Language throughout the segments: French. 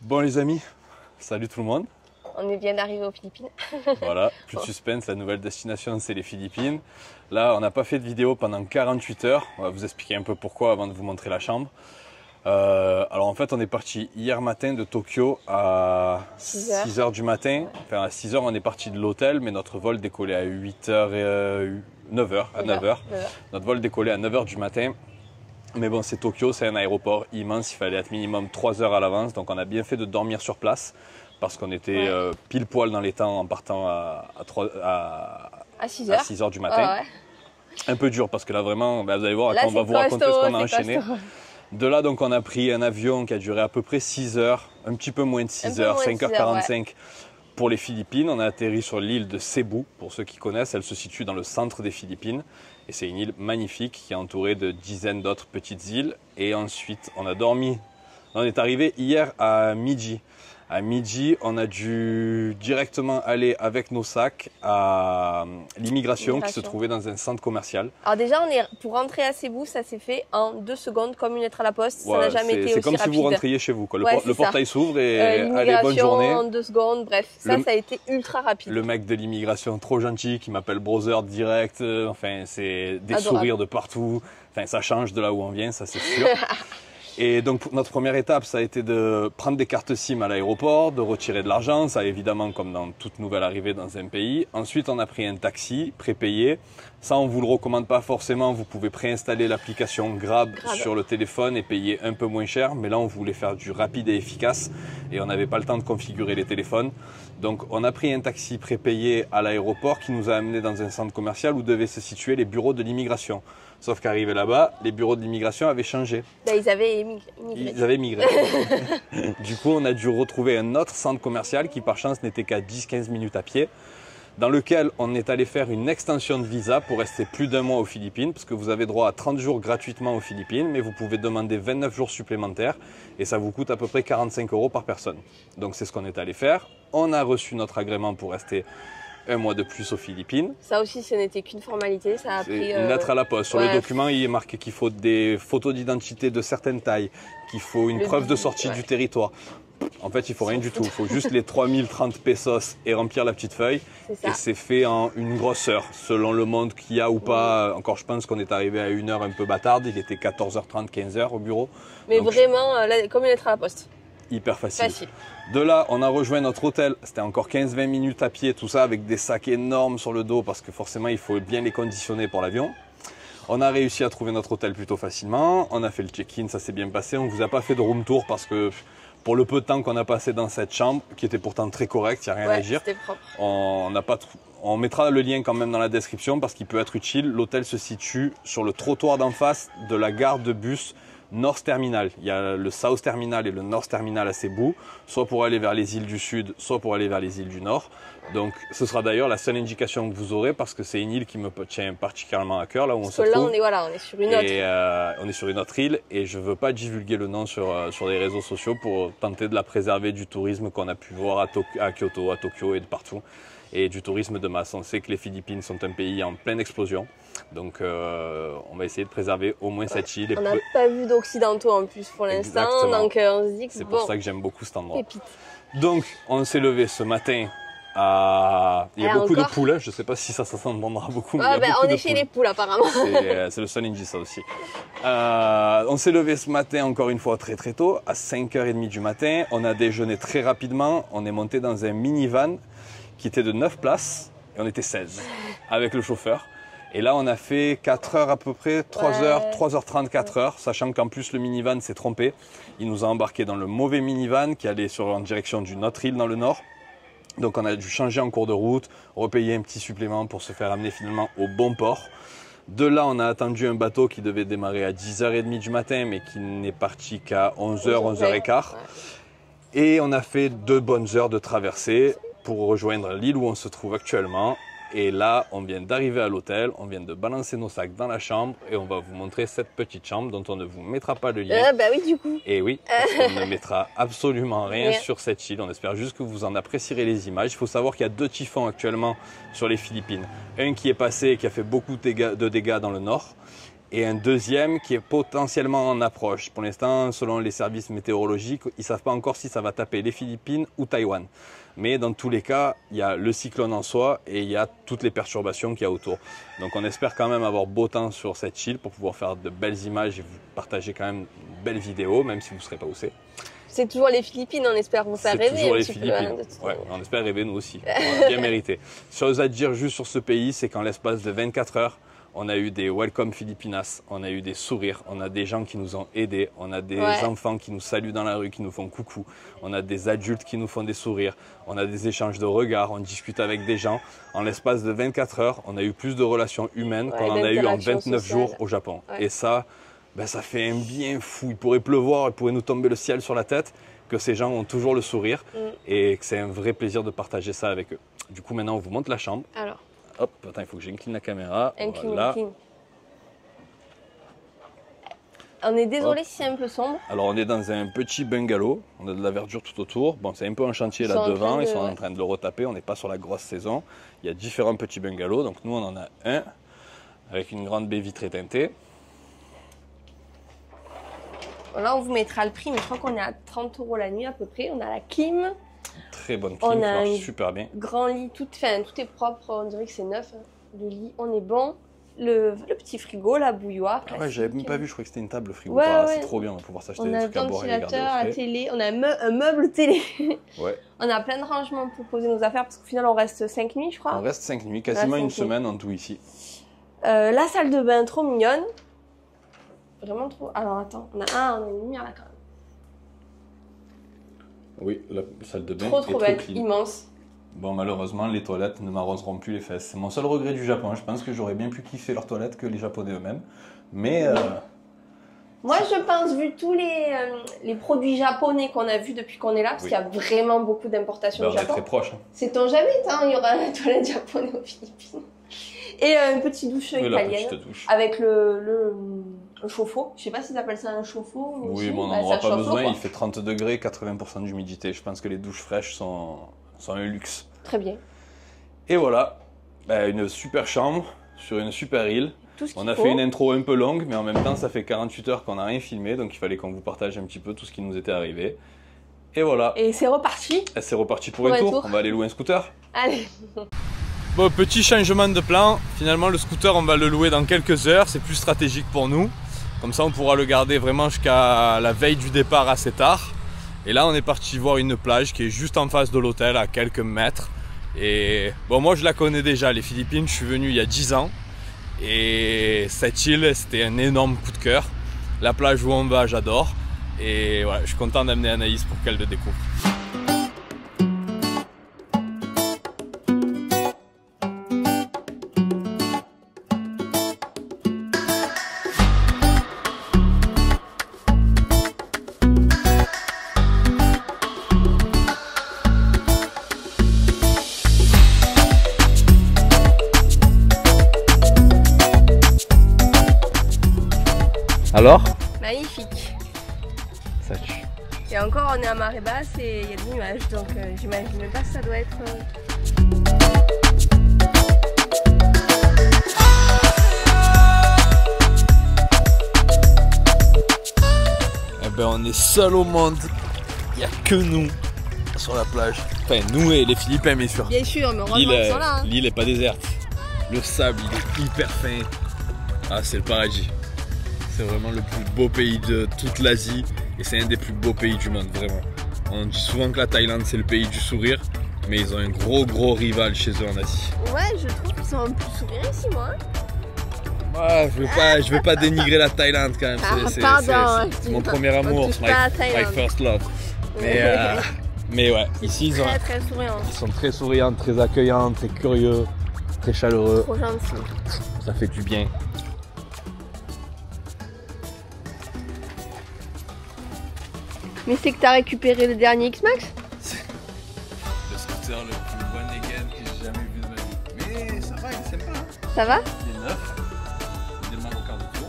Bon les amis, salut tout le monde. On est bien arrivé aux Philippines. Voilà, plus de suspense, la nouvelle destination c'est les Philippines. Là on n'a pas fait de vidéo pendant 48 heures, on va vous expliquer un peu pourquoi avant de vous montrer la chambre. Alors en fait on est parti hier matin de Tokyo à 6 heures du matin. Enfin à 6 heures on est parti de l'hôtel mais notre vol décollait à 8 heures et 9 heures, à 9 heures. Notre vol décollait à 9 heures du matin. Mais bon, c'est Tokyo, c'est un aéroport immense, il fallait être minimum 3 heures à l'avance. Donc on a bien fait de dormir sur place parce qu'on était pile poil dans les temps en partant à 6 heures du matin. Un peu dur parce que là vraiment, vous allez voir, quand on va vous raconter ce qu'on a enchaîné. De là, donc on a pris un avion qui a duré à peu près 6 heures, un petit peu moins de 6 heures, 5h45 pour les Philippines. On a atterri sur l'île de Cebu, pour ceux qui connaissent, elle se situe dans le centre des Philippines. Et c'est une île magnifique qui est entourée de dizaines d'autres petites îles. Et ensuite, on a dormi. On est arrivé hier à midi. À midi, on a dû directement aller avec nos sacs à l'immigration qui se trouvait dans un centre commercial. Alors déjà, pour rentrer à Cebu, ça s'est fait en 2 secondes, comme une lettre à la poste. Ça n'a jamais été aussi rapide. C'est comme si vous rentriez chez vous. Quoi. Le portail s'ouvre et allez, bonne journée. En 2 secondes, bref, ça a été ultra rapide. Le mec de l'immigration trop gentil qui m'appelle brother direct. Enfin, c'est des adorable. Sourires de partout. Enfin, ça change de là où on vient, ça c'est sûr. Et donc notre première étape, ça a été de prendre des cartes SIM à l'aéroport, de retirer de l'argent, ça évidemment comme dans toute nouvelle arrivée dans un pays. Ensuite, on a pris un taxi prépayé. Ça, on vous le recommande pas forcément, vous pouvez préinstaller l'application Grab sur le téléphone et payer un peu moins cher. Mais là, on voulait faire du rapide et efficace et on n'avait pas le temps de configurer les téléphones. Donc on a pris un taxi prépayé à l'aéroport qui nous a amené dans un centre commercial où devaient se situer les bureaux de l'immigration. Sauf qu'arrivé là-bas, les bureaux de l'immigration avaient changé. Ils avaient migré. Du coup, on a dû retrouver un autre centre commercial qui par chance n'était qu'à 10-15 minutes à pied, dans lequel on est allé faire une extension de visa pour rester plus d'1 mois aux Philippines, parce que vous avez droit à 30 jours gratuitement aux Philippines, mais vous pouvez demander 29 jours supplémentaires et ça vous coûte à peu près 45 € par personne. Donc c'est ce qu'on est allé faire. On a reçu notre agrément pour rester 1 mois de plus aux Philippines. Ça aussi, ce n'était qu'une formalité. Ça a pris une lettre à la poste. Sur le document, il est marqué qu'il faut des photos d'identité de certaines tailles, qu'il faut une preuve de sortie du territoire. En fait, il faut rien du tout. Il faut juste les 3030 pesos et remplir la petite feuille. Et c'est fait en une grosse heure, selon le monde qu'il y a ou pas. Encore, je pense qu'on est arrivé à une heure un peu bâtarde. Il était 14h30, 15h au bureau. Mais donc, vraiment, comme une lettre à la poste. Hyper facile. De là, on a rejoint notre hôtel. C'était encore 15-20 minutes à pied, tout ça, avec des sacs énormes sur le dos, parce que forcément, il faut bien les conditionner pour l'avion. On a réussi à trouver notre hôtel plutôt facilement. On a fait le check-in, ça s'est bien passé. On ne vous a pas fait de room tour parce que pour le peu de temps qu'on a passé dans cette chambre, qui était pourtant très correcte, il n'y a rien à dire. On mettra le lien quand même dans la description parce qu'il peut être utile. L'hôtel se situe sur le trottoir d'en face de la gare de bus North Terminal. Il y a le South Terminal et le North Terminal à Cebu, soit pour aller vers les îles du Sud, soit pour aller vers les îles du Nord. Donc ce sera d'ailleurs la seule indication que vous aurez parce que c'est une île qui me tient particulièrement à cœur, là où on se trouve. Là, on est sur une autre. Et on est sur une autre île et je ne veux pas divulguer le nom sur les réseaux sociaux pour tenter de la préserver du tourisme qu'on a pu voir à Kyoto, à Tokyo et de partout. Et du tourisme de masse. On sait que les Philippines sont un pays en pleine explosion. Donc on va essayer de préserver au moins cette île. On n'a pas vu d'occidentaux en plus pour l'instant. Donc on se dit que c'est pour ça que j'aime beaucoup cet endroit. Donc on s'est levé ce matin. Il y a beaucoup de poules. Je ne sais pas si ça s'entendra beaucoup. Mais on est chez les poules apparemment. C'est le seul indie ça aussi. On s'est levé ce matin encore une fois très très tôt, à 5h30 du matin. On a déjeuné très rapidement. On est monté dans un minivan qui était de 9 places et on était 16 avec le chauffeur. Et là, on a fait 4 heures à peu près, 3h30, 4 heures, sachant qu'en plus le minivan s'est trompé. Il nous a embarqué dans le mauvais minivan qui allait en direction d'une autre île dans le nord. Donc on a dû changer en cours de route, repayer un petit supplément pour se faire amener finalement au bon port. De là, on a attendu un bateau qui devait démarrer à 10h30 du matin, mais qui n'est parti qu'à 11h, 11h15. Et on a fait 2 bonnes heures de traversée pour rejoindre l'île où on se trouve actuellement. Et là, on vient d'arriver à l'hôtel, on vient de balancer nos sacs dans la chambre et on va vous montrer cette petite chambre dont on ne vous mettra pas le lien. Bah oui, du coup. Et oui, parce qu'on ne mettra absolument rien sur cette île. On espère juste que vous en apprécierez les images. Il faut savoir qu'il y a 2 typhons actuellement sur les Philippines. Un qui est passé et qui a fait beaucoup de dégâts dans le nord. et un deuxième qui est potentiellement en approche. Pour l'instant, selon les services météorologiques, ils ne savent pas encore si ça va taper les Philippines ou Taïwan. Mais dans tous les cas, il y a le cyclone en soi et il y a toutes les perturbations qu'il y a autour. Donc on espère quand même avoir beau temps sur cette île pour pouvoir faire de belles images et vous partager quand même une belle vidéo, même si vous ne saurez pas où c'est. C'est toujours les Philippines, on espère vous faire rêver. C'est toujours un les petit Philippines. peu, Ouais, on espère rêver nous aussi. On a bien mérité. Chose à dire juste sur ce pays, c'est qu'en l'espace de 24 heures, on a eu des Welcome Filipinas, on a eu des sourires, on a des gens qui nous ont aidés, on a des enfants qui nous saluent dans la rue, qui nous font coucou, on a des adultes qui nous font des sourires, on a des échanges de regards, on discute avec des gens. En l'espace de 24 heures, on a eu plus de relations humaines qu'on en a eu en 29 jours au Japon. Ouais. Et ça, ben, ça fait un bien fou. Il pourrait pleuvoir, il pourrait nous tomber le ciel sur la tête, que ces gens ont toujours le sourire et que c'est un vrai plaisir de partager ça avec eux. Du coup, maintenant, on vous montre la chambre. Alors. Hop, attends, il faut que j'incline la caméra. Incline, voilà. incline. On est désolé si c'est un peu sombre. Alors, on est dans un petit bungalow. On a de la verdure tout autour. Bon, c'est un peu en chantier là devant. Ils sont en train de le retaper. On n'est pas sur la grosse saison. Il y a différents petits bungalows. Donc, nous, on en a un avec une grande baie vitrée teintée. Là, on vous mettra le prix, mais je crois qu'on est à 30 € la nuit à peu près. On a la clim. Très bonne clim, on a marche super bien. Grand lit, tout est propre, on dirait que c'est neuf. Hein. Le lit, on est bon. Le petit frigo, la bouilloire. Ah ouais, j'avais même pas vu, je croyais que c'était une table frigo. Ouais, c'est trop bien, on va pouvoir s'acheter des trucs à boire et les garder au frais. On a un ventilateur, la télé, on a un meuble télé. Ouais. On a plein de rangements pour poser nos affaires parce qu'au final on reste 5 nuits, je crois. On reste 5 nuits, quasiment une semaine en tout ici. La salle de bain, trop mignonne. Vraiment trop. Alors attends, on a une lumière là quand même. Oui, la salle de bain trop belle, immense. Bon, malheureusement, les toilettes ne m'arroseront plus les fesses. C'est mon seul regret du Japon. Je pense que j'aurais bien pu kiffer leurs toilettes que les Japonais eux-mêmes. Mais... Moi, je pense, vu tous les produits japonais qu'on a vus depuis qu'on est là, parce qu'il y a vraiment beaucoup d'importations du Japon. On est très proche. Hein. Sait-on jamais, il y aura un toilette japonais aux Philippines. Et une petite douche italienne. Douche. Avec le chauffe-eau. Je sais pas s'ils appellent ça un chauffe-eau. Oui, mais on n'en aura pas besoin. Il fait 30 degrés, 80% d'humidité. Je pense que les douches fraîches sont un luxe. Très bien. Et voilà, une super chambre sur une super île. On a fait une intro un peu longue, mais en même temps, ça fait 48 heures qu'on n'a rien filmé. Donc il fallait qu'on vous partage un petit peu tout ce qui nous était arrivé. Et voilà. Et c'est reparti. C'est reparti pour un tour. On va aller louer un scooter. Allez. Bon, petit changement de plan. Finalement, le scooter, on va le louer dans quelques heures. C'est plus stratégique pour nous. Comme ça, on pourra le garder vraiment jusqu'à la veille du départ assez tard. Et là, on est parti voir une plage qui est juste en face de l'hôtel, à quelques mètres. Et bon, moi, je la connais déjà. Les Philippines, je suis venu il y a 10 ans. Et cette île, c'était un énorme coup de cœur. La plage où on va, j'adore. Et voilà, je suis content d'amener Anaïs pour qu'elle le découvre. Alors? Magnifique. Ça tue. Et encore, on est à marée basse et il y a des nuages, donc j'imagine même pas que ça doit être... Eh ben, on est seul au monde. Il n'y a que nous sur la plage. Enfin, nous et les Philippins, bien sûr. Bien sûr, mais heureusement qu'ils sont là. L'île n'est pas déserte. Le sable, il est hyper fin. Ah, c'est le paradis. C'est vraiment le plus beau pays de toute l'Asie et c'est un des plus beaux pays du monde, vraiment. On dit souvent que la Thaïlande c'est le pays du sourire, mais ils ont un gros rival chez eux en Asie. Ouais, je trouve qu'ils sont un peu souriants ici, moi. Ouais, je veux pas dénigrer la Thaïlande quand même. C'est mon premier amour, my first love. Mais ouais, ici ils sont très souriants, très accueillants, très curieux, très chaleureux. Trop gentils. Ça fait du bien. Mais c'est que t'as récupéré le dernier X-Max? Le scooter le plus one again que j'ai jamais vu de ma vie. Mais ça va, il est sympa. Hein. Ça va? Il est neuf. Il démarre au quart de tour.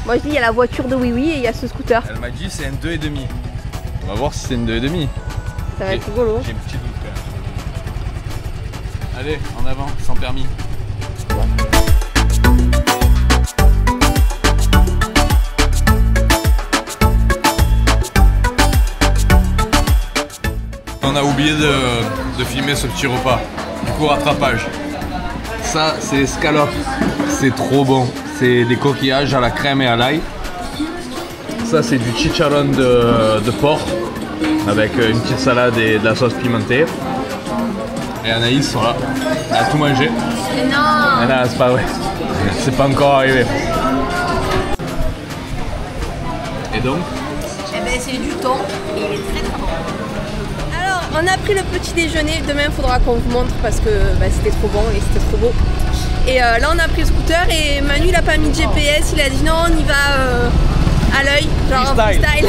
Moi je dis il y a la voiture de Oui Oui et il y a ce scooter. Elle m'a dit c'est un 2,5. On va voir si c'est une 2,5. Ça va être rigolo. J'ai un petit doute quand même. Allez, en avant, sans permis. On a oublié de filmer ce petit repas. Du coup, rattrapage. Ça, c'est escalope. C'est trop bon. C'est des coquillages à la crème et à l'ail. Ça, c'est du chicharron de porc avec une petite salade et de la sauce pimentée. Et Anaïs sont là. Elle a tout mangé. Mais non. Non, c'est pas vrai. C'est pas encore arrivé. Et donc? Eh ben, c'est du thon et il est très très bon. Alors, on a pris le petit déjeuner. Demain, il faudra qu'on vous montre parce que c'était trop bon et c'était trop beau. Et là, on a pris le scooter et Manu, il a pas mis de GPS. Il a dit non, on y va à l'œil, genre freestyle.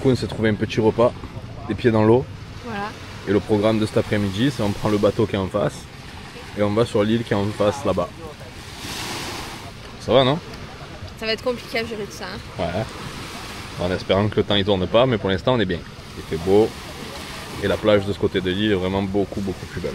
On s'est trouvé un petit repas, les pieds dans l'eau. Voilà. Et le programme de cet après-midi, c'est on prend le bateau qui est en face et on va sur l'île qui est en face là-bas. Ça va, non? Ça va être compliqué à gérer tout ça. Hein. Ouais. En espérant que le temps ne tourne pas, mais pour l'instant on est bien. Il fait beau et la plage de ce côté de l'île est vraiment beaucoup plus belle.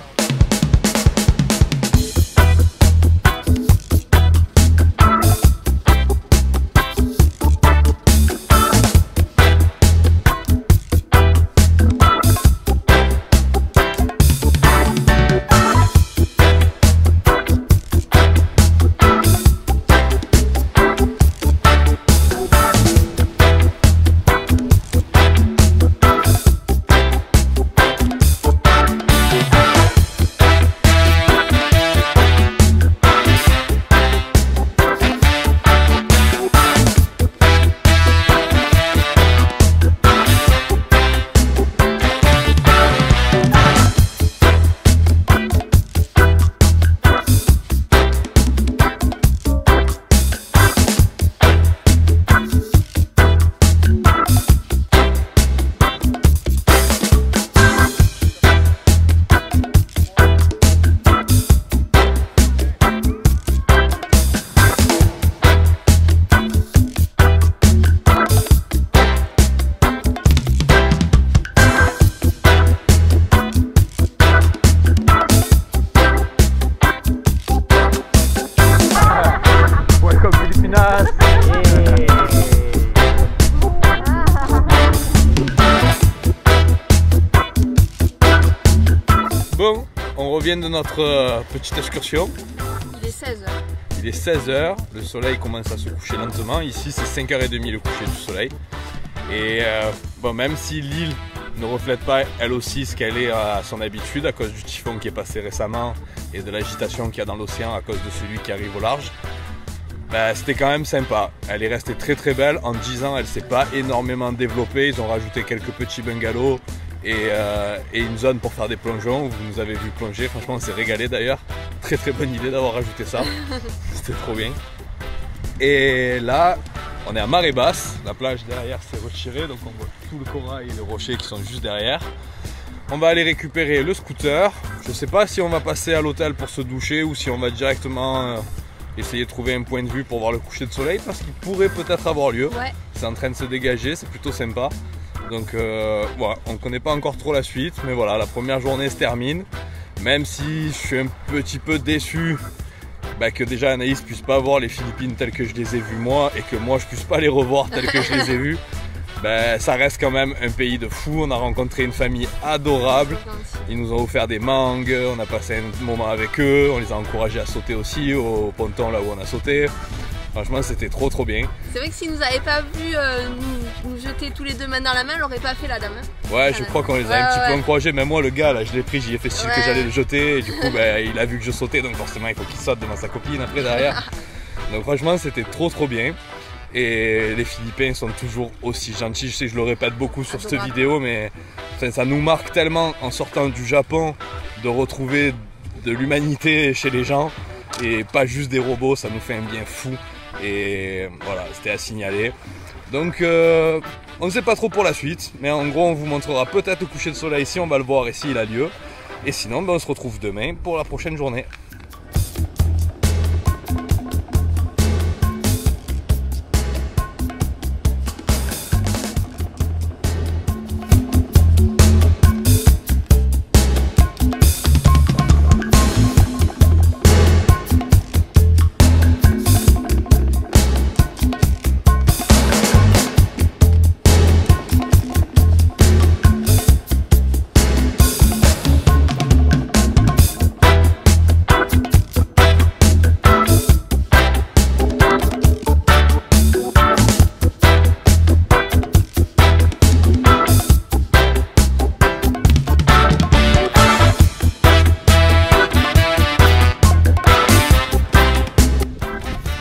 Bon, on revient de notre petite excursion. Il est 16h. Il est 16h, le soleil commence à se coucher lentement. Ici, c'est 5h30 le coucher du soleil. Et bon, même si l'île ne reflète pas elle aussi ce qu'elle est à son habitude à cause du typhon qui est passé récemment et de l'agitation qu'il y a dans l'océan à cause de celui qui arrive au large, bah, c'était quand même sympa. Elle est restée très belle. En 10 ans, elle ne s'est pas énormément développée. Ils ont rajouté quelques petits bungalows et une zone pour faire des plongeons. Vous nous avez vu plonger, franchement on s'est régalé d'ailleurs. Très bonne idée d'avoir rajouté ça. C'était trop bien. Et là, on est à marée basse. La plage derrière s'est retirée, donc on voit tout le corail et les rochers qui sont juste derrière. On va aller récupérer le scooter. Je ne sais pas si on va passer à l'hôtel pour se doucher ou si on va directement essayer de trouver un point de vue pour voir le coucher de soleil parce qu'il pourrait peut-être avoir lieu. Ouais. C'est en train de se dégager, c'est plutôt sympa. Donc voilà, on ne connaît pas encore trop la suite, mais voilà, la première journée se termine. Même si je suis un petit peu déçu que déjà Anaïs puisse pas voir les Philippines telles que je les ai vues moi et que moi je puisse pas les revoir telles que je les ai vues. Ça reste quand même un pays de fou. On a rencontré une famille adorable. Ils nous ont offert des mangues, on a passé un moment avec eux, on les a encouragés à sauter aussi au ponton là où on a sauté. Franchement, c'était trop bien. C'est vrai que s'ils nous avaient pas vu nous jeter tous les deux main dans la main, on l'aurait pas fait la dame. Hein. Ouais, je crois qu'on les a un petit peu encouragés. Même moi, le gars, là, je l'ai pris, j'y ai fait style que j'allais le jeter. Et du coup, il a vu que je sautais, donc forcément, il faut qu'il saute devant sa copine après derrière. Donc franchement, c'était trop bien. Et les Philippins sont toujours aussi gentils. Je sais que je le répète beaucoup sur cette vidéo, mais ça nous marque tellement en sortant du Japon de retrouver de l'humanité chez les gens et pas juste des robots, ça nous fait un bien fou. Et voilà, c'était à signaler. Donc on ne sait pas trop pour la suite, mais en gros on vous montrera peut-être le coucher de soleil si on va le voir et s'il a lieu. Et sinon ben, on se retrouve demain pour la prochaine journée.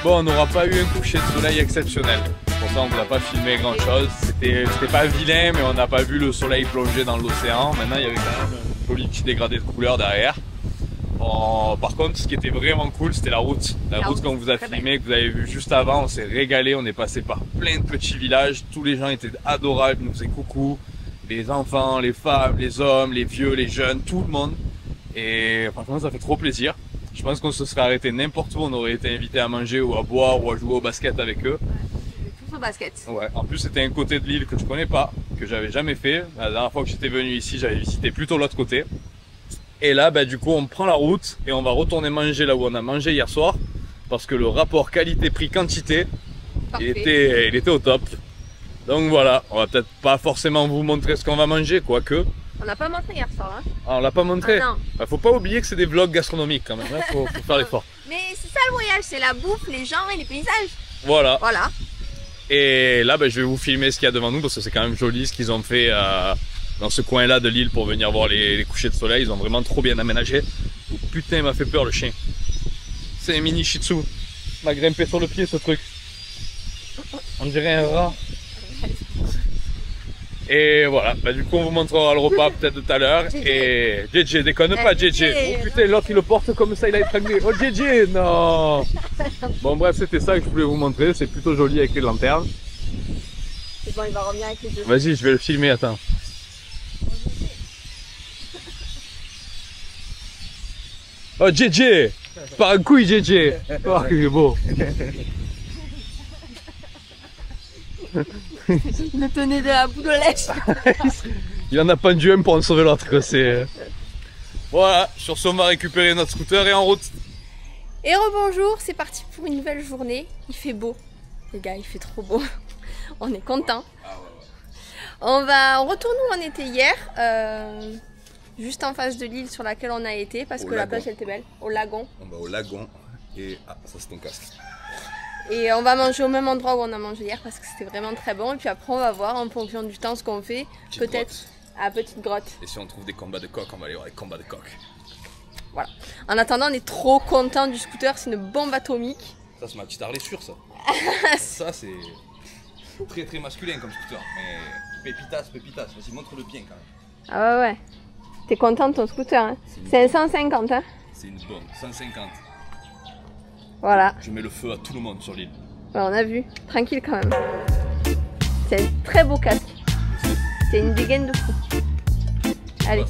Bon, on n'aura pas eu un coucher de soleil exceptionnel. Pour ça, on ne vous a pas filmé grand chose. C'était pas vilain, mais on n'a pas vu le soleil plonger dans l'océan. Maintenant, il y avait quand même un joli petit dégradé de couleur derrière. Par contre, ce qui était vraiment cool, c'était la route. La route qu'on vous a filmé, que vous avez vu juste avant. On s'est régalé. On est passé par plein de petits villages. Tous les gens étaient adorables. Ils nous faisaient coucou. Les enfants, les femmes, les hommes, les vieux, les jeunes, tout le monde. Et franchement, ça fait trop plaisir. Je pense qu'on se serait arrêté n'importe où, on aurait été invité à manger ou à boire ou à jouer au basket avec eux. Ouais, tous au basket. Ouais, en plus c'était un côté de l'île que je connais pas, que j'avais jamais fait. La dernière fois que j'étais venu ici, j'avais visité plutôt l'autre côté. Et là, bah, du coup, on prend la route et on va retourner manger là où on a mangé hier soir. Parce que le rapport qualité-prix-quantité, il était au top. Donc voilà, on va peut-être pas forcément vous montrer ce qu'on va manger, quoique. On n'a pas montré hier soir. Hein. Ah, on l'a pas montré. Ah, bah, faut pas oublier que c'est des vlogs gastronomiques quand même, hein. Faut faire l'effort. Mais c'est ça le voyage, c'est la bouffe, les gens et les paysages. Voilà. Voilà. Et là, bah, je vais vous filmer ce qu'il y a devant nous parce que c'est quand même joli ce qu'ils ont fait dans ce coin-là de l'île pour venir voir les couchers de soleil. Ils ont vraiment trop bien aménagé. Oh, putain, il m'a fait peur le chien. C'est un mini shih tzu. Il m'a grimpé sur le pied ce truc. On dirait un rat. Et voilà, bah, du coup on vous montrera le repas peut-être tout à l'heure. Et JJ, déconne pas JJ. Oh putain, l'autre il le porte comme ça, il a étranglé. Oh JJ, non. Bon bref, c'était ça que je voulais vous montrer, c'est plutôt joli avec les lanternes. C'est bon, il va revenir avec les deux. Vas-y, je vais le filmer, attends. Oh JJ, par un couille JJ. Oh il est beau. Il le tenait de la bout de lèche. Il en a pendu un pour en sauver l'autre. Voilà, sur ce on va récupérer notre scooter et en route. Et rebonjour, c'est parti pour une nouvelle journée. Il fait beau, les gars, il fait trop beau. On est content. On retourne où on était hier, juste en face de l'île sur laquelle on a été parce que la plage elle était belle, au lagon. On va au lagon et ça c'est ton casque. Et on va manger au même endroit où on a mangé hier parce que c'était vraiment très bon. Et puis après on va voir en fonction du temps ce qu'on fait. Peut-être à Petite Grotte. Et si on trouve des combats de coq, on va aller voir les combats de coq. Voilà. En attendant, on est trop content du scooter, c'est une bombe atomique. Ça c'est ma petite Harley sûre ça. Ça c'est très très masculin comme scooter. Mais pépitas, vas-y montre-le bien quand même. Ah ouais. T'es content de ton scooter hein. C'est un 150 hein. C'est une bombe, 150. Voilà. Je mets le feu à tout le monde sur l'île. Ouais, on a vu. Tranquille quand même. C'est un très beau casque. C'est une dégaine de fou. Allez.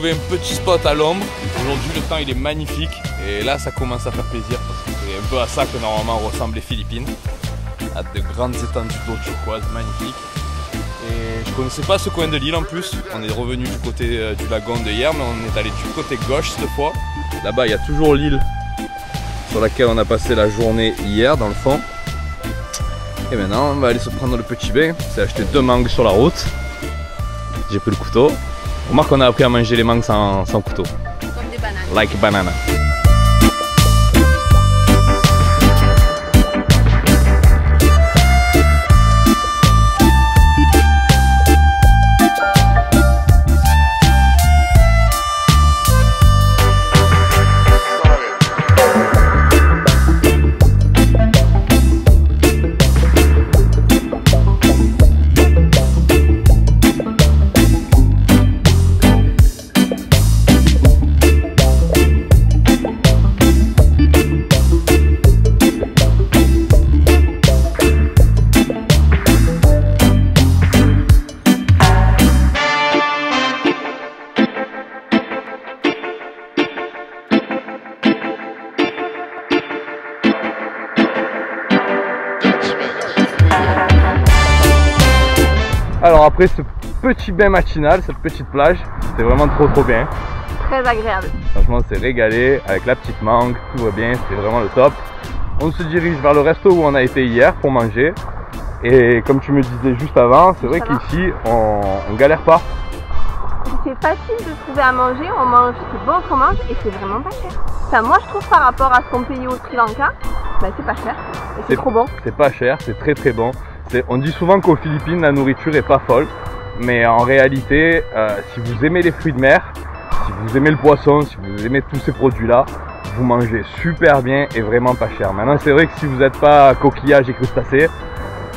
Un petit spot à l'ombre. Aujourd'hui le temps il est magnifique et là ça commence à faire plaisir parce que c'est un peu à ça que normalement ressemblent les Philippines, à de grandes étendues d'eau turquoise magnifiques. Et je connaissais pas ce coin de l'île en plus. On est revenu du côté du lagon de hier mais on est allé du côté gauche cette fois. Là-bas il y a toujours l'île sur laquelle on a passé la journée hier dans le fond. Et maintenant on va aller se prendre le petit bain. C'est acheté 2 mangues sur la route. J'ai pris le couteau. Remarque qu'on a appris à manger les mangues sans couteau. Comme des bananes. Like banana. Alors après ce petit bain matinal, cette petite plage, c'était vraiment trop bien. Très agréable. Franchement, c'est régalé avec la petite mangue, tout va bien, c'était vraiment le top. On se dirige vers le resto où on a été hier pour manger. Et comme tu me disais juste avant, c'est vrai qu'ici, on galère pas. C'est facile de trouver à manger, on mange, c'est bon qu'on mange et c'est vraiment pas cher. Enfin, moi je trouve par rapport à ce qu'on payait au Sri Lanka, bah, c'est pas cher et c'est trop bon. C'est pas cher, c'est très bon. On dit souvent qu'aux Philippines la nourriture est pas folle, mais en réalité, si vous aimez les fruits de mer, si vous aimez le poisson, si vous aimez tous ces produits-là, vous mangez super bien et vraiment pas cher. Maintenant c'est vrai que si vous n'êtes pas coquillages et crustacés,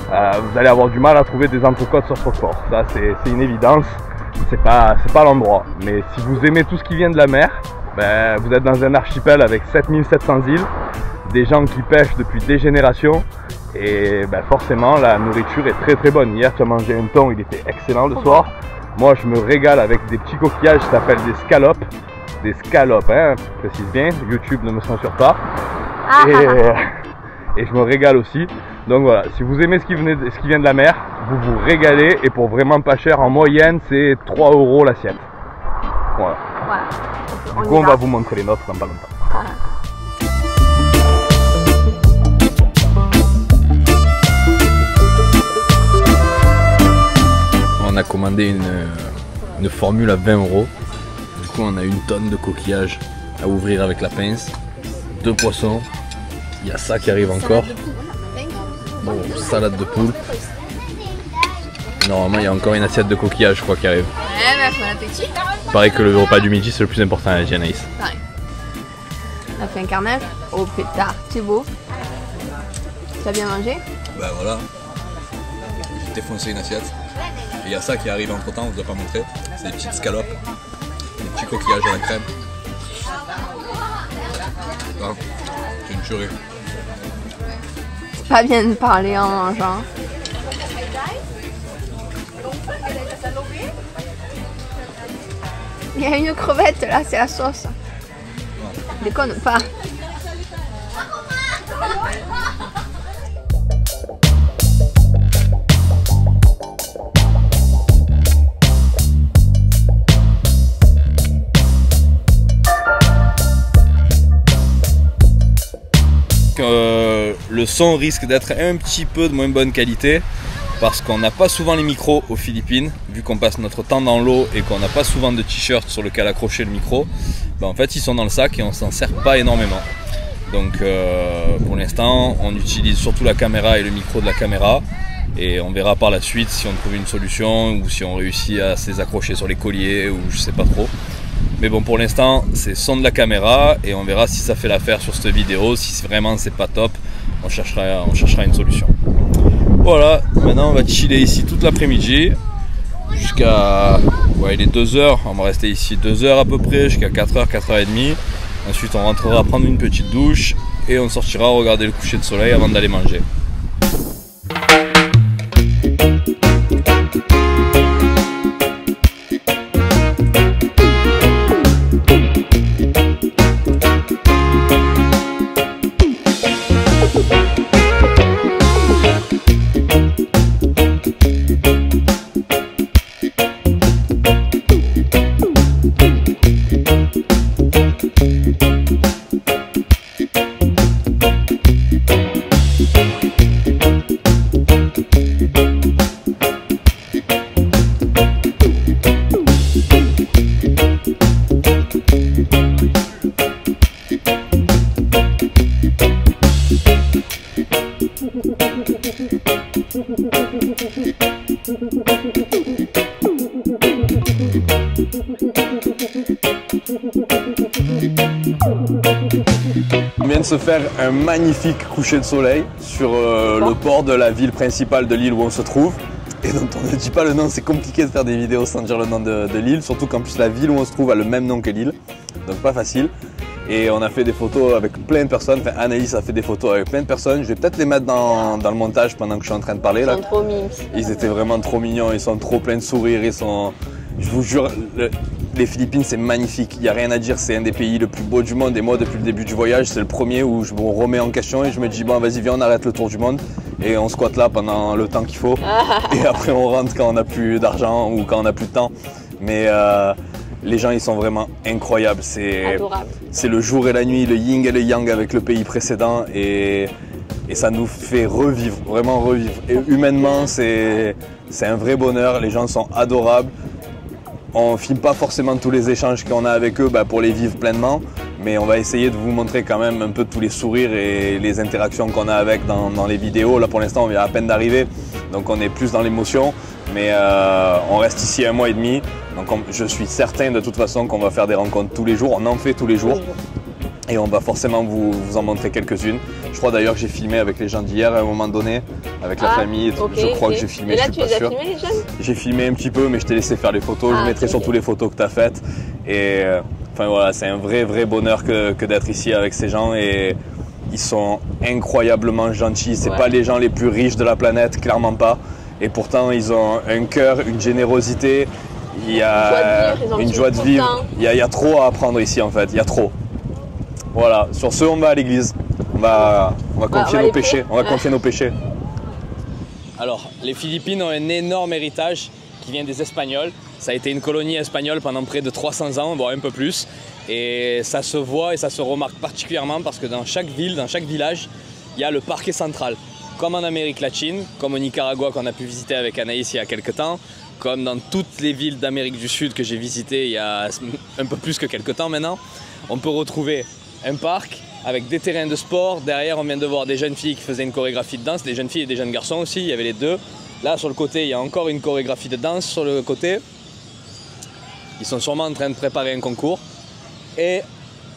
vous allez avoir du mal à trouver des entrecôtes sur Roquefort. Ça c'est une évidence, c'est pas l'endroit. Mais si vous aimez tout ce qui vient de la mer, ben, vous êtes dans un archipel avec 7700 îles, des gens qui pêchent depuis des générations et ben, forcément la nourriture est très bonne. Hier tu as mangé un thon, il était excellent le soir. Moi je me régale avec des petits coquillages qui s'appellent des scallops. Des scallops, hein, précise bien, YouTube ne me censure pas. Et je me régale aussi. Donc voilà, si vous aimez ce qui vient de la mer, vous vous régalez et pour vraiment pas cher, en moyenne c'est 3 € l'assiette. Voilà. Du coup on va vous montrer les nôtres dans pas longtemps. On a commandé une formule à 20 €. Du coup on a une tonne de coquillages à ouvrir avec la pince, 2 poissons, il y a ça qui arrive encore. Bon, salade de poule. Normalement il y a encore une assiette de coquillages je crois qui arrive. Ouais bah bon appétit. Pareil que le repas du midi c'est le plus important à Anaïs. Pareil. On a fait un carnage. Oh pétard, c'est beau. T'as bien mangé? Ben voilà, j'ai défoncé une assiette. Et il y a ça qui arrive entre temps, on ne vous a pas montré. C'est des petites scalopes, des petits coquillages à la crème. Ah, c'est une tuerie. C'est pas bien de parler en mangeant. Il y a une crevette là, c'est la sauce. Déconne pas. Le son risque d'être un petit peu de moins bonne qualité parce qu'on n'a pas souvent les micros aux Philippines, vu qu'on passe notre temps dans l'eau et qu'on n'a pas souvent de t-shirt sur lequel accrocher le micro. Ben en fait ils sont dans le sac et on s'en sert pas énormément. Donc pour l'instant on utilise surtout la caméra et le micro de la caméra et on verra par la suite si on trouve une solution ou si on réussit à se les accrocher sur les colliers ou je sais pas trop. Mais bon pour l'instant c'est son de la caméra et on verra si ça fait l'affaire sur cette vidéo. Si vraiment c'est pas top, on cherchera une solution. Voilà, maintenant on va chiller ici toute l'après-midi jusqu'à, ouais, il est 2 h, on va rester ici 2 h à peu près jusqu'à 4 h, 4 h 30. Ensuite on rentrera prendre une petite douche et on sortira regarder le coucher de soleil avant d'aller manger. On vient de se faire un magnifique coucher de soleil sur le port de la ville principale de l'île où on se trouve. Et donc on ne dit pas le nom, c'est compliqué de faire des vidéos sans dire le nom de l'île, surtout qu'en plus la ville où on se trouve a le même nom que l'île, donc pas facile. Et on a fait des photos avec plein de personnes, enfin Anaïs a fait des photos avec plein de personnes, je vais peut-être les mettre dans le montage pendant que je suis en train de parler. Là. Ils sont trop mimes. Ils étaient vraiment trop mignons, ils sont trop pleins de sourires, ils sont... Je vous jure, les Philippines c'est magnifique, il n'y a rien à dire, c'est un des pays le plus beau du monde et moi depuis le début du voyage c'est le premier où je me remets en question et je me dis bon vas-y viens on arrête le tour du monde et on squatte là pendant le temps qu'il faut. Et après on rentre quand on n'a plus d'argent ou quand on n'a plus de temps. Mais les gens ils sont vraiment incroyables. C'est le jour et la nuit, le yin et le yang avec le pays précédent. Et ça nous fait revivre, vraiment revivre. Et humainement c'est un vrai bonheur, les gens sont adorables. On ne filme pas forcément tous les échanges qu'on a avec eux pour les vivre pleinement, mais on va essayer de vous montrer quand même un peu tous les sourires et les interactions qu'on a avec dans les vidéos. Là pour l'instant on vient à peine d'arriver, donc on est plus dans l'émotion, mais on reste ici 1 mois et demi. Donc je suis certain de toute façon qu'on va faire des rencontres tous les jours, on en fait tous les jours. Et on va forcément vous en montrer quelques-unes. Je crois d'ailleurs que j'ai filmé avec les gens d'hier à un moment donné, avec la famille. Je crois que j'ai filmé, je suis pas sûr. Et là, tu les as filmés, les jeunes? J'ai filmé un petit peu, mais je t'ai laissé faire les photos. Je mettrai surtout les photos que tu as faites. Et enfin voilà, c'est un vrai bonheur que d'être ici avec ces gens. Et ils sont incroyablement gentils. C'est pas les gens les plus riches de la planète, clairement pas. Et pourtant, ils ont un cœur, une générosité. Il y a une joie de vivre. Il y a trop à apprendre ici en fait. Il y a trop. Voilà, sur ce, on va à l'église. On va confier nos péchés. On va confier nos péchés. Alors, les Philippines ont un énorme héritage qui vient des Espagnols. Ça a été une colonie espagnole pendant près de 300 ans, voire un peu plus. Et ça se voit et ça se remarque particulièrement parce que dans chaque ville, dans chaque village, il y a le parquet central. Comme en Amérique latine, comme au Nicaragua qu'on a pu visiter avec Anaïs il y a quelques temps, comme dans toutes les villes d'Amérique du Sud que j'ai visitées il y a un peu plus que quelques temps maintenant, on peut retrouver un parc avec des terrains de sport. Derrière, on vient de voir des jeunes filles qui faisaient une chorégraphie de danse, des jeunes filles et des jeunes garçons aussi, il y avait les deux. Là, sur le côté, il y a encore une chorégraphie de danse sur le côté. Ils sont sûrement en train de préparer un concours. Et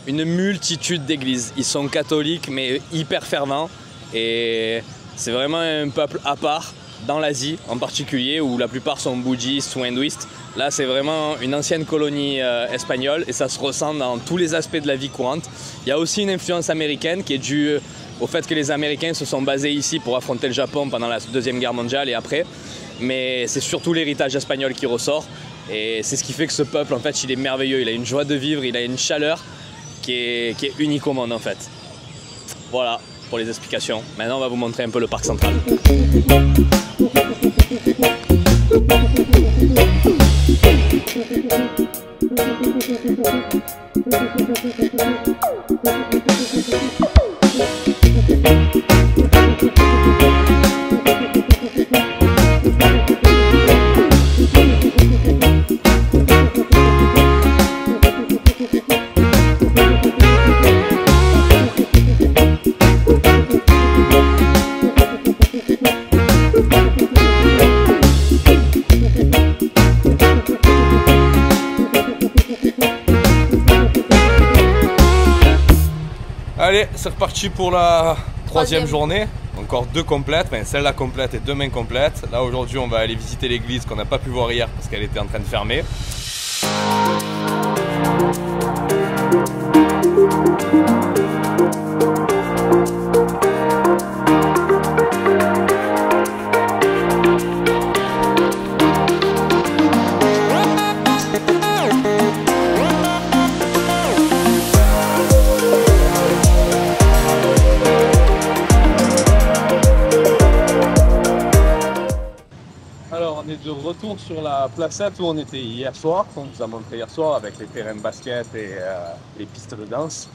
une multitude d'églises. Ils sont catholiques, mais hyper fervents. Et c'est vraiment un peuple à part, dans l'Asie en particulier, où la plupart sont bouddhistes ou hindouistes. Là, c'est vraiment une ancienne colonie espagnole et ça se ressent dans tous les aspects de la vie courante. Il y a aussi une influence américaine qui est due au fait que les Américains se sont basés ici pour affronter le Japon pendant la Deuxième Guerre mondiale et après. Mais c'est surtout l'héritage espagnol qui ressort et c'est ce qui fait que ce peuple, en fait, il est merveilleux. Il a une joie de vivre, il a une chaleur qui est unique au monde, en fait. Voilà pour les explications. Maintenant, on va vous montrer un peu le parc central. Allez, c'est reparti pour la troisième journée. Encore 2 complètes, enfin, celle-là complète et demain complète. Là aujourd'hui on va aller visiter l'église qu'on n'a pas pu voir hier parce qu'elle était en train de fermer. Alors on est de retour sur la placette où on était hier soir, qu'on vous a montré hier soir avec les terrains de basket et les pistes de danse.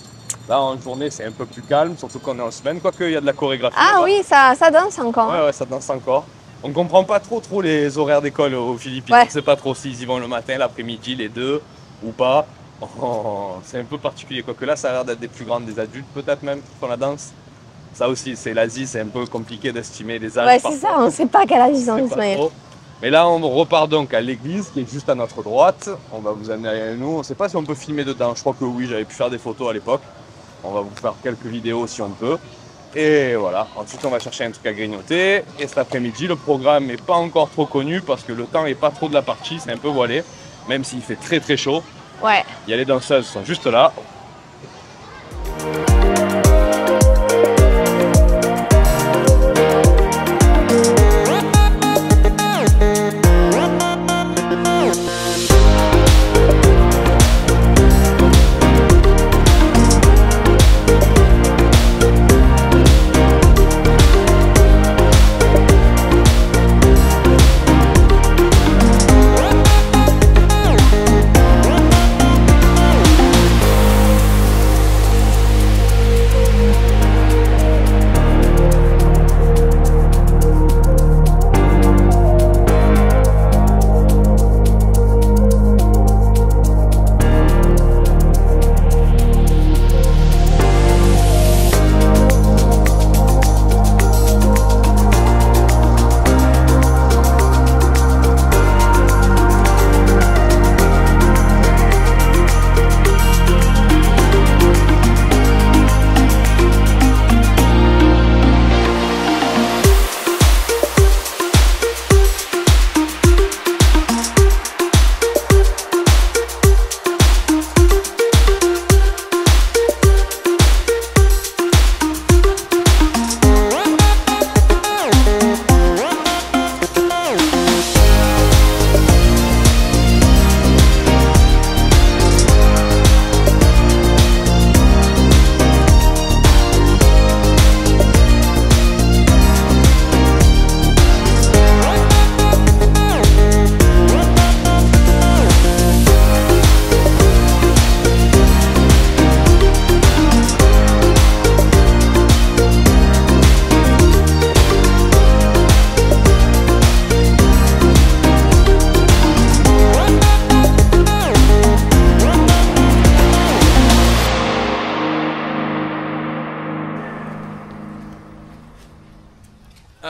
Là en journée c'est un peu plus calme, surtout qu'on est en semaine, quoique il y a de la chorégraphie. Ah oui, ça danse encore. Ouais, ça danse encore. On ne comprend pas trop les horaires d'école aux Philippines, on ne sait pas trop s'ils y vont le matin, l'après-midi, les deux ou pas. C'est un peu particulier, quoique là ça a l'air d'être des plus grandes, des adultes peut-être même qui font la danse. Ça aussi, c'est l'Asie, c'est un peu compliqué d'estimer les âges. Ouais, c'est ça, on ne sait pas quel âge ils ont, Ismaël. Mais là, on repart donc à l'église qui est juste à notre droite. On va vous amener derrière nous. On ne sait pas si on peut filmer dedans. Je crois que oui, j'avais pu faire des photos à l'époque. On va vous faire quelques vidéos si on peut. Et voilà. Ensuite, on va chercher un truc à grignoter. Et cet après-midi, le programme n'est pas encore trop connu parce que le temps n'est pas trop de la partie. C'est un peu voilé, même s'il fait très très chaud. Ouais. Il y a les danseuses qui sont juste là.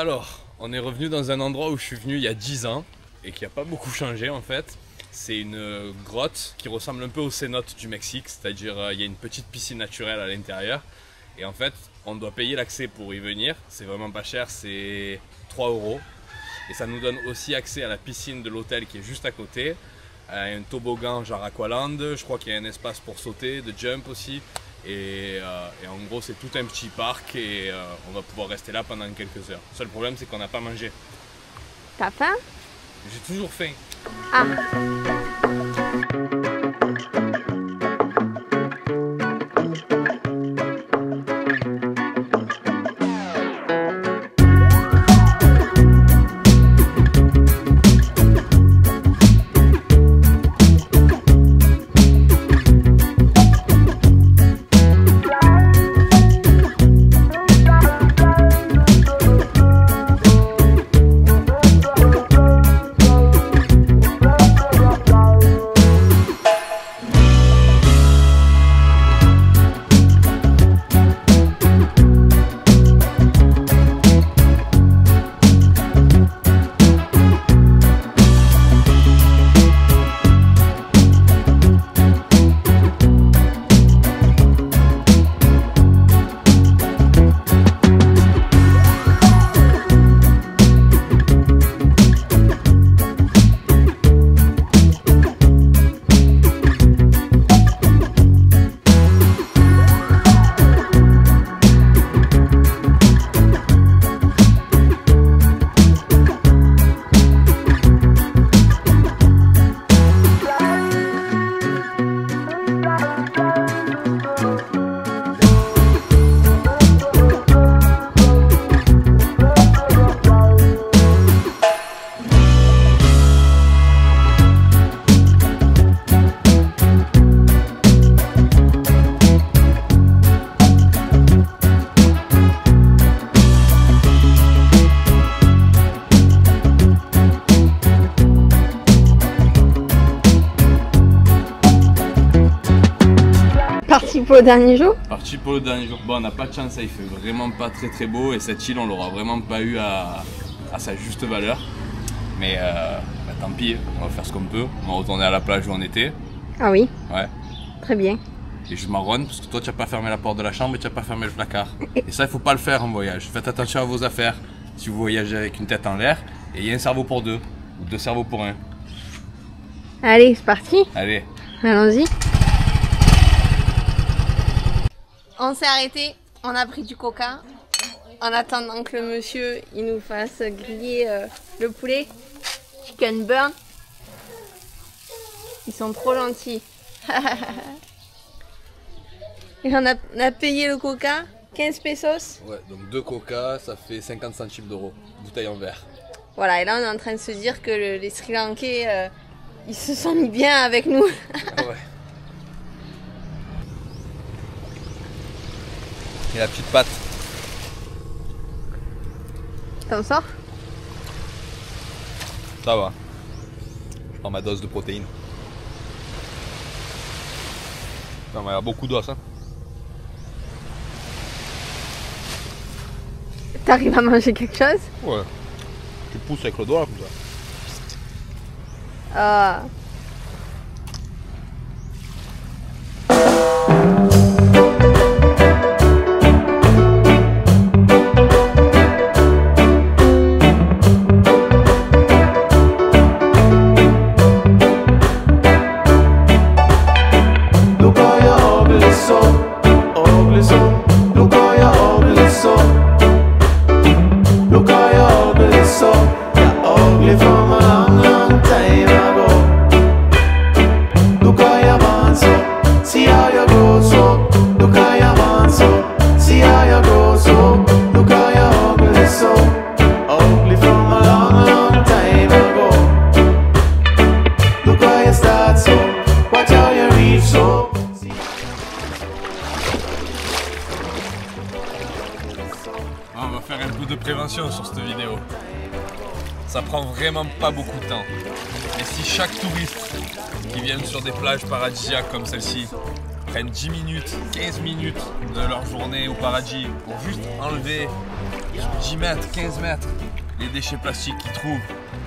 Alors, on est revenu dans un endroit où je suis venu il y a 10 ans et qui n'a pas beaucoup changé en fait. C'est une grotte qui ressemble un peu au cénote du Mexique, c'est-à-dire il y a une petite piscine naturelle à l'intérieur. Et en fait, on doit payer l'accès pour y venir. C'est vraiment pas cher, c'est 3 €. Et ça nous donne aussi accès à la piscine de l'hôtel qui est juste à côté. Un toboggan genre Aqualand, je crois qu'il y a un espace pour sauter, de jump aussi. Et en gros c'est tout un petit parc et on va pouvoir rester là pendant quelques heures. Le seul problème c'est qu'on n'a pas mangé. T'as faim? J'ai toujours faim. Ah. Parti pour le dernier jour? Parti pour le dernier jour. Bon, on n'a pas de chance, il fait vraiment pas très beau et cette île on l'aura vraiment pas eu à sa juste valeur. Mais bah, tant pis, on va faire ce qu'on peut. On va retourner à la plage où on était. Ah oui? Ouais. Très bien. Et je marronne parce que toi tu n'as pas fermé la porte de la chambre et tu n'as pas fermé le placard. Et ça il faut pas le faire en voyage. Faites attention à vos affaires si vous voyagez avec une tête en l'air. Et il y a un cerveau pour deux, ou 2 cerveaux pour 1. Allez, c'est parti. Allez. Allons-y. On s'est arrêté, on a pris du coca en attendant que le monsieur il nous fasse griller le poulet. Chicken burn. Ils sont trop gentils. Et on a payé le coca 15 pesos. Ouais, donc 2 coca, ça fait 50 centimes d'euros, bouteille en verre. Voilà, et là on est en train de se dire que les Sri Lankais, ils se sont mis bien avec nous. Ouais. Et la petite pâte. T'en sors? Ça va. Je prends ma dose de protéines. Ça m'a l'air beaucoup d'os. Hein. T'arrives à manger quelque chose? Ouais. Tu pousses avec le doigt comme ça. Ah. On va faire un peu de prévention sur cette vidéo. Ça prend vraiment pas beaucoup de temps. Et si chaque touriste qui vient sur des plages paradisiaques comme celle-ci prennent 10 minutes, 15 minutes de leur journée au paradis pour juste enlever 10 mètres, 15 mètres les déchets plastiques qu'ils trouvent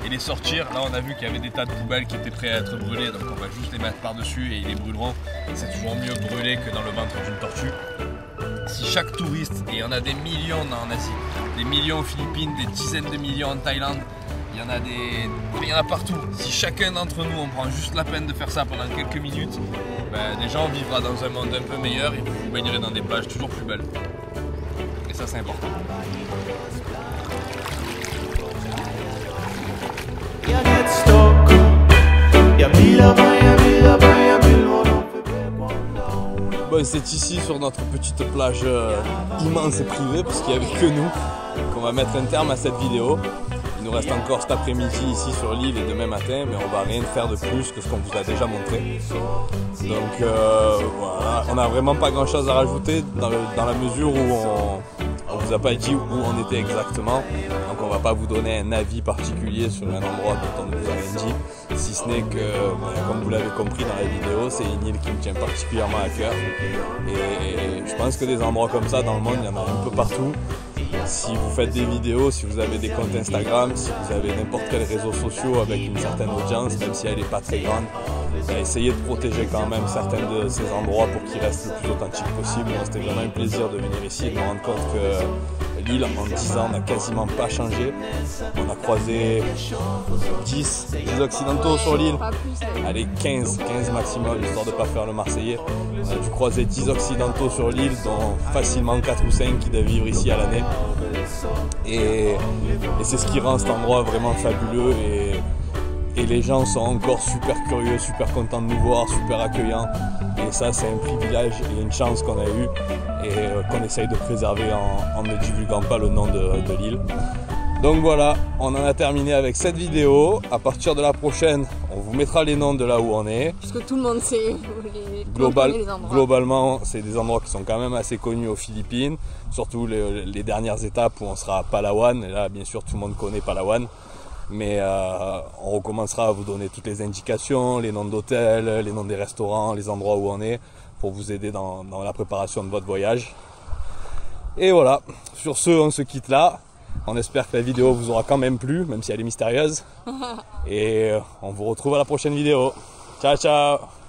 et les sortir. Là on a vu qu'il y avait des tas de poubelles qui étaient prêts à être brûlés, donc on va juste les mettre par-dessus et ils les brûleront. Et c'est toujours mieux brûler que dans le ventre d'une tortue. Si chaque touriste, et il y en a des millions en Asie, des millions aux Philippines, des dizaines de millions en Thaïlande, il y en a partout. Si chacun d'entre nous on prend juste la peine de faire ça pendant quelques minutes, ben, déjà on vivra dans un monde un peu meilleur et vous baignerez dans des plages toujours plus belles. Et ça c'est important. Bon, c'est ici sur notre petite plage immense et privée, parce qu'il n'y avait que nous, qu'on va mettre un terme à cette vidéo. Il nous reste encore cet après-midi ici sur l'île et demain matin, mais on va rien faire de plus que ce qu'on vous a déjà montré. Donc voilà, on n'a vraiment pas grand chose à rajouter dans la mesure où on vous a pas dit où on était exactement. Donc on va pas vous donner un avis particulier sur un endroit dont on ne vous a rien dit, si ce n'est que, comme vous l'avez compris dans la vidéo, c'est une île qui me tient particulièrement à cœur. Et je pense que des endroits comme ça dans le monde, il y en a un peu partout. Si vous faites des vidéos, si vous avez des comptes Instagram, si vous avez n'importe quel réseau social avec une certaine audience, même si elle n'est pas très grande, essayez de protéger quand même certains de ces endroits pour qu'ils restent le plus authentiques possible. C'était vraiment un plaisir de venir ici et de me rendre compte que l'île en 10 ans n'a quasiment pas changé. On a croisé 10 occidentaux sur l'île, allez 15 maximum, histoire de ne pas faire le Marseillais. On a dû croiser 10 occidentaux sur l'île, dont facilement 4 ou 5 qui doivent vivre ici à l'année. Et c'est ce qui rend cet endroit vraiment fabuleux. Et les gens sont encore super curieux, super contents de nous voir, super accueillants. Et ça, c'est un privilège et une chance qu'on a eu et qu'on essaye de préserver en ne divulguant pas le nom de l'île. Donc voilà, on en a terminé avec cette vidéo. À partir de la prochaine, on vous mettra les noms de là où on est. Parce que tout le monde sait les endroits. Globalement, c'est des endroits qui sont quand même assez connus aux Philippines. Surtout les dernières étapes où on sera à Palawan. Et là, bien sûr, tout le monde connaît Palawan. Mais on recommencera à vous donner toutes les indications, les noms d'hôtels, les noms des restaurants, les endroits où on est, pour vous aider dans la préparation de votre voyage. Et voilà, sur ce, on se quitte là. On espère que la vidéo vous aura quand même plu, même si elle est mystérieuse. Et on vous retrouve à la prochaine vidéo. Ciao, ciao!